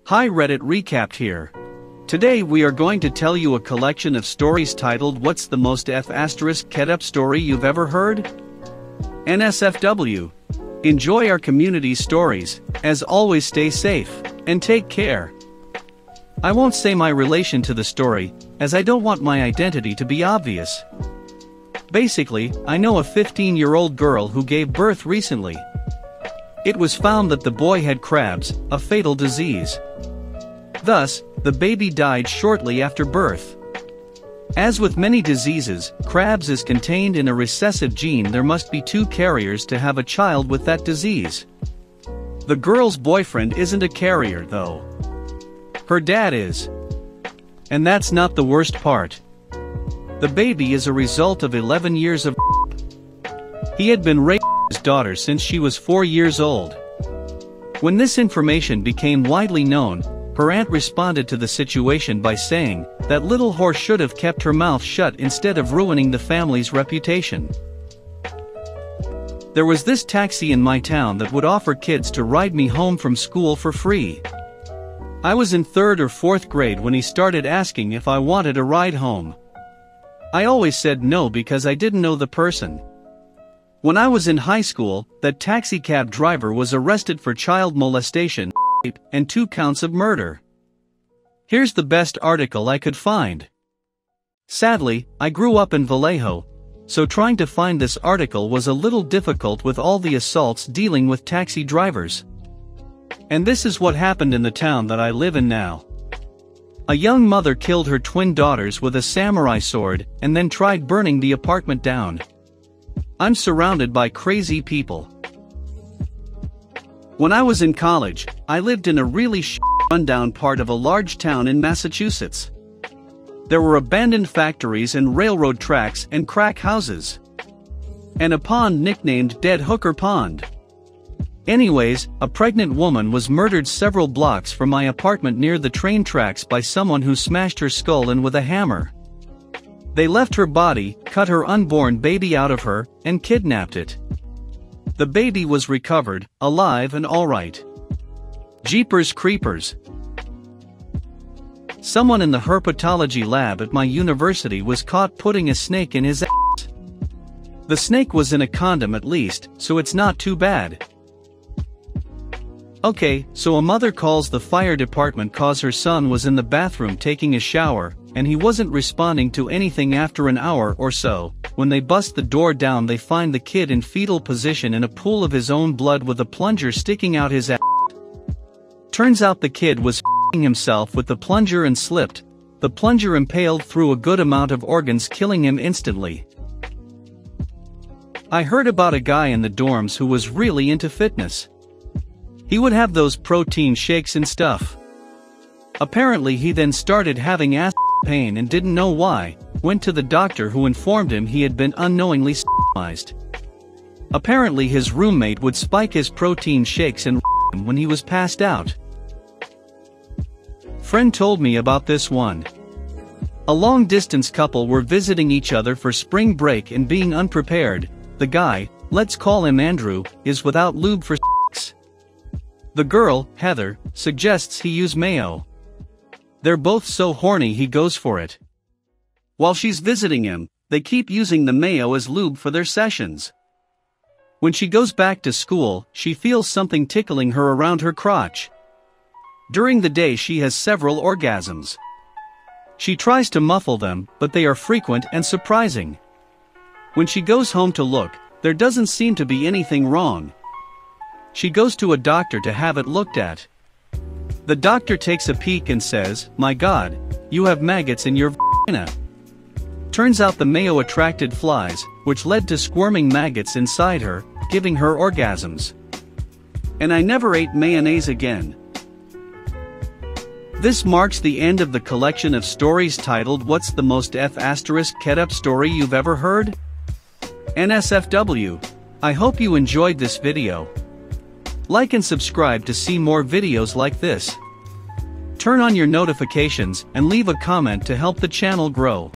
Hi Reddit Recapped here. Today we are going to tell you a collection of stories titled What's the most F***ed-up story you've ever heard? NSFW. Enjoy our community's stories, as always stay safe, and take care. I won't say my relation to the story, as I don't want my identity to be obvious. Basically, I know a 15-year-old girl who gave birth recently. It was found that the boy had crabs, a fatal disease. Thus, the baby died shortly after birth. As with many diseases, crabs is contained in a recessive gene. There must be two carriers to have a child with that disease. The girl's boyfriend isn't a carrier though. Her dad is. And that's not the worst part. The baby is a result of 11 years of He had been raping his daughter since she was 4 years old. When this information became widely known, her aunt responded to the situation by saying, "That little whore should have kept her mouth shut instead of ruining the family's reputation." There was this taxi in my town that would offer kids to ride me home from school for free. I was in 3rd or 4th grade when he started asking if I wanted a ride home. I always said no because I didn't know the person. When I was in high school, that taxicab driver was arrested for child molestation, rape, and 2 counts of murder. Here's the best article I could find. Sadly, I grew up in Vallejo, so trying to find this article was a little difficult with all the assaults dealing with taxi drivers. And this is what happened in the town that I live in now. A young mother killed her twin daughters with a samurai sword and then tried burning the apartment down. I'm surrounded by crazy people. When I was in college, I lived in a really rundown part of a large town in Massachusetts. There were abandoned factories and railroad tracks and crack houses. And a pond nicknamed Dead Hooker Pond. Anyways, a pregnant woman was murdered several blocks from my apartment near the train tracks by someone who smashed her skull in with a hammer. They left her body, cut her unborn baby out of her, and kidnapped it. The baby was recovered, alive and alright. Jeepers creepers. Someone in the herpetology lab at my university was caught putting a snake in his ass. The snake was in a condom at least, so it's not too bad. Okay, so a mother calls the fire department cause her son was in the bathroom taking a shower, and he wasn't responding to anything. After an hour or so, when they bust the door down, they find the kid in fetal position in a pool of his own blood with a plunger sticking out his ass. Turns out the kid was f***ing himself with the plunger and slipped. The plunger impaled through a good amount of organs, killing him instantly. I heard about a guy in the dorms who was really into fitness. He would have those protein shakes and stuff. Apparently he then started having ass pain and didn't know why, went to the doctor who informed him he had been unknowingly sodomized. Apparently his roommate would spike his protein shakes and him when he was passed out. Friend told me about this one. A long-distance couple were visiting each other for spring break and being unprepared. The guy, let's call him Andrew, is without lube for sex. The girl, Heather, suggests he use mayo. They're both so horny he goes for it. While she's visiting him, they keep using the mayo as lube for their sessions. When she goes back to school, she feels something tickling her around her crotch. During the day she has several orgasms. She tries to muffle them, but they are frequent and surprising. When she goes home to look, there doesn't seem to be anything wrong. She goes to a doctor to have it looked at. The doctor takes a peek and says, "My God, you have maggots in your vagina." Turns out the mayo attracted flies, which led to squirming maggots inside her, giving her orgasms. And I never ate mayonnaise again. This marks the end of the collection of stories titled What's the most F***ed-up story you've ever heard? NSFW. I hope you enjoyed this video. Like and subscribe to see more videos like this. Turn on your notifications and leave a comment to help the channel grow.